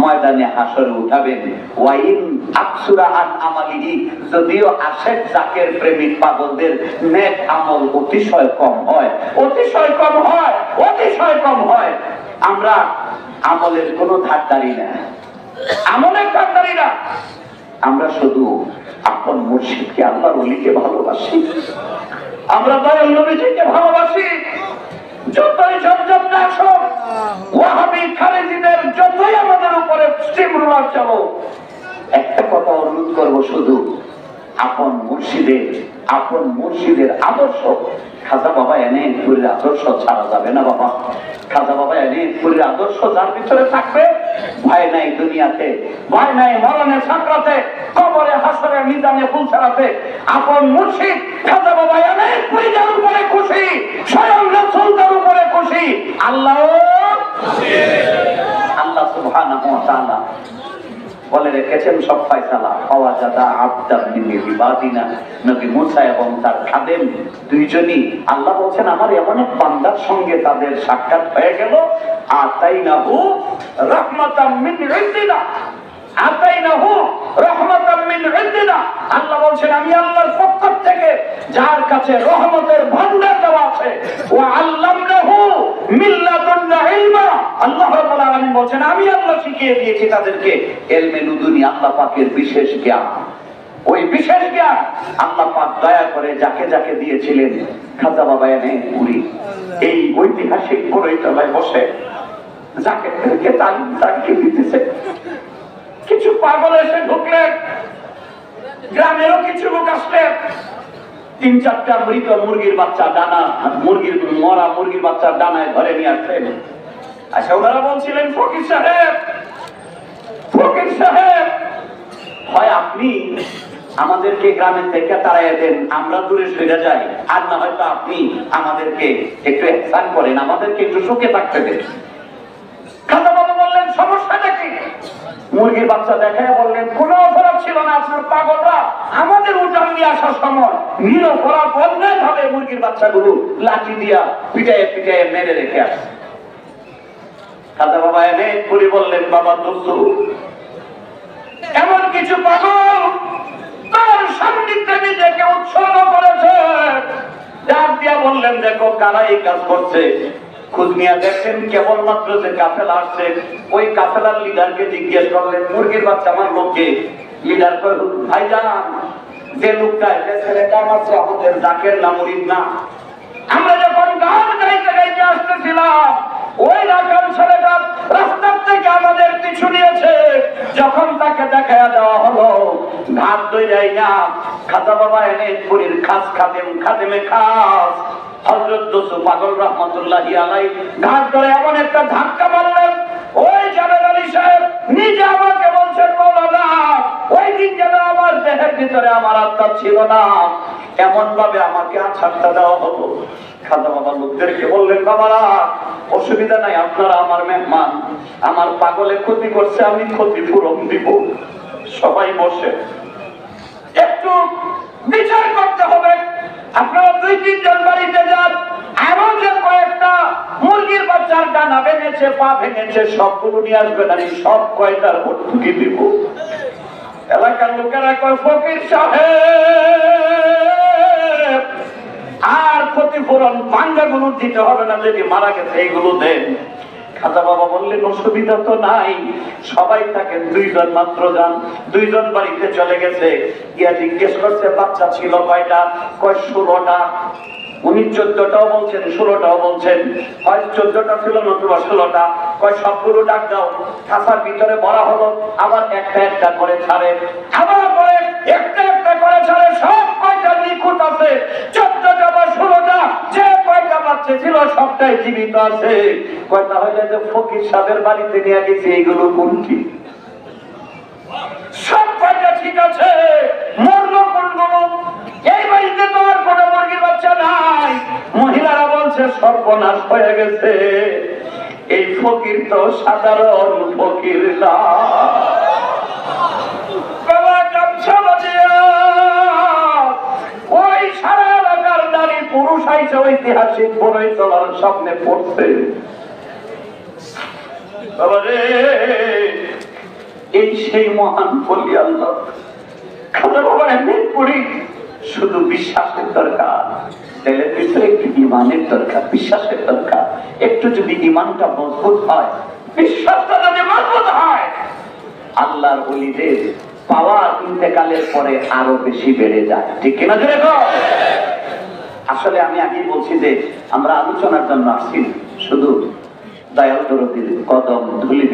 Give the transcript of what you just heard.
ময়দানে হাসরে উঠাবেন। ওয়াইন আকসুরা আন আমালিহি, যদিও আশেক জাকের প্রেমিক পাগলদের নেক আমল অতিশয় কম হয়, অতিশয় কম হয়, অতিশয় কম হয়। আমরা আমলের কোনো ধারদারি না, আমলের ধারদারি না। আমরা শুধু আপন মুর্শিদকে, আল্লাহর ওলিকে ভালোবাসি, আমরা দয়াল নবীজিকে ভালোবাসি। যতই ঝমঝম না আসুক, ওয়াহাবি খারেজিদের যতই আমাদের উপরে স্টিম রোলার চালো, একটা কথা অনুরোধ করবো, শুধু আপন মুর্শিদের আদর্শ, খাজা বাবা এনায়েতপুরীর আদর্শ ছাড়া যাবে না বাবা। খাজা বাবা এনায়েতপুরীর আদর্শ যার ভিতরে থাকবে, ভয় নাই দুনিয়াতে, ভয় নাই মরণে সাকরাতে, কবরে হাসরে মিজানে ফুলছাড়াতে। আপন মুর্শিদ খাজা বাবা এনায়েতপুরী যার উপরে খুশি, স্বয়ং রাসূল তার উপরে খুশি, আল্লাহ সুবহানাহু ওয়া তাআলা বলে রেখেছেন সব ফয়সালা। ওয়াজাদা আবদান মিন ইবাদিনা, নবী মুসা এবং তার খাদেম দুইজনই, আল্লাহ বলেন আমার এমন এক বান্দার সঙ্গে তাদের সাক্ষাৎ হয়ে গেল, আতাইনাহু রাহমাতাম মিন ইনদিনা, আতাইনাহু রাহমাতাম মিন ইনদিনা। আল্লাহ বলেন আমি আল্লাহর পক্ষ থেকে যার কাছে রহমতের ভান্ডার দেওয়া আছে, ওয়া আল্লামনাহু মিন লাদুন্না ইলমা। আল্লাহ রাব্বুল আলামিন বলেন আমি আল্লাহ শিখিয়ে দিয়েছি তাদেরকে ইলমে লুদুনি, আল্লাহ পাকের বিশেষ জ্ঞান। ওই বিশেষ জ্ঞান আল্লাহ পাক দয়া করে যাকে যাকে দিয়েছিলেন, খাজা বাবা এনায়েতপুরী এই ঐতিহাসিক বড়ইতলায় বসে যাকে তাকে দিতেছে। কিছু পাগল এসে ঢুকলেন, গ্রামেরও কিছু লোক আসলেন, 3-4টা মৃত মুরগির বাচ্চা ডানা, মরা মুরগির বাচ্চা ডানায় ধরে নিয়ে আসলেন। আচ্ছা, ওনারা বলছিলেন ফকির সাহেব, হয় আপনি আমাদেরকে গ্রামে থেকে তাড়াইয়া দেন, আমরা দূরে সরে যাই, আর না হয়তো আপনি আমাদেরকে একটু ইহসান করেন, আমাদেরকে একটু সুখে থাকতে দেন। খাজা বাবা বললেন সমস্যাটা কি? মুরগির বাচ্চা দেখায় বললেন কোন অপরাধ ছিল না, আপনার পাগলরা আমাদের উঠান দিয়ে আসার সময় নিরপরাধ অন্যায় ভাবে মুরগির বাচ্চাগুলো লাঠি দিয়া পিটাইয়ে মেরে রেখে আসে। খাজা বাবা এনায়েতপুরী বললেন বাবা দোস্ত, এমন কিছু পাগল তার সান্নিধ্যে নিজেকে উৎসর্গ করেছে। ডাক দিয়া বললেন দেখো কারা এই কাজ করছে, খোঁজ নিয়ে দেখেন। কেবলমাত্র যে কাফেলা আসছে, ওই কাফেলার লিডারকে জিজ্ঞেস করলেন মুরগির বাচ্চা আমার লোককে। লিডার কয় ভাইজান, যে লোকটা যে ছেলেটা মাত্র আমাদের জাকের না মুরিদ না, আমরা যখন গান গাইতে গাইতে আসতেছিলাম, ওই রাখাল ছেলেটা রাস্তার থেকে আমাদের পিছু নিয়েছে। যখন তাকে দেখাইয়া দেওয়া হলো, ঘাট দই যাই না, খাজা বাবা এনায়েতপুরীর খাস খাদেমে খাস হযরত দোসু পাগল রহমাতুল্লাহি আলাইহি ঘাট ধরে এমন একটা ধাক্কা মারলেন, ওই জাবেদ আলী সাহেব নিজে আমাকে বলছেন মাওলানা, ওই দিন যেন আমার দেহের ভিতরে আমার আত্মা ছিল না, এমন ভাবে আমাকে আছাড়টা দেওয়া হলো। খাজা বাবা লোকদেরকে বললেন বাবারা অসুবিধা নাই, আপনারা আমার মেহমান, আমার পাগলে ক্ষতি করছে, আমি ক্ষতিপূরণ দিব। সবাই বসে একটু বিচার করতে হবে। আপনারা 2-3 জন বাড়িতে যান, আরো যে কয়েকটা মুরগির বাচ্চার ডানা ভেঙেছে, পা ভেঙেছে, সবগুলো নিয়ে আসবেন, আমি সব কয়টার ভর্তুকি দিব। এলাকার লোকেরা কয় ফকির সাহেব আর ক্ষতিপূরণ ভাঙ্গাগুলো দিতে হবে না, যদি মারা গেছে এইগুলো দেন। খাজা বাবা বললেন অসুবিধা তো নাই, সবাই থাকেন, 2 জন মাত্র যান। 2 জন বাড়িতে চলে গেছে, গিয়া জিজ্ঞেস করছে বাচ্চা ছিল কয়টা? কয় 16টা। উনি 14টাও বলছেন, 16টাও বলছেন, হয় 14টা ছিল নতুবা 16টা। কয় সবগুলো ডাক দাও। খাসার ভিতরে ভরা হলো, আবার একটা একটা করে ছাড়ে, আবার পরে একটা একটা করে ছাড়ে, সব কয়টা নিখুঁত আছে। 14টা বা 16টা যে কয়টা বাচ্চা ছিল সবটাই জীবিত আছে। কয়টা হইলে যে ফকির সাহেবের বাড়িতে নিয়ে গেছে, এইগুলো কোনটি? সব কয়টা ঠিক আছে, মরলো কোনগুলো? এই বাড়িতে তো আর কোনো মুরগির বাচ্চা নাই। মহিলারা বলছে সর্বনাশ হয়ে গেছে, এই ফকির তো সাধারণ ফকির না। ওই সারা এলাকার নারী পুরুষ আইসে ঐতিহাসিক বড়ইতলার সামনে পড়ছে। বাবা রে, এই সেই মহান বলি আল্লাহ। খাজা বাবা এমনি পড়ি, শুধু বিশ্বাসের দরকার, ছেলের ভিতরে একটু ইমানের দরকার, বিশ্বাসের দরকার। একটু যদি ইমানটা মজবুত হয়, বিশ্বাসটা যদি মজবুত হয়, আল্লাহর ওলিদের পাওয়া ইন্তেকালের পরে আরো বেশি বেড়ে যায়। ঠিক কিনা জোরে বল? আসলে আমি আগেই বলছি যে আমরা আলোচনার জন্য আসছি, শুধু দয়াল দরদির কদম ধুলি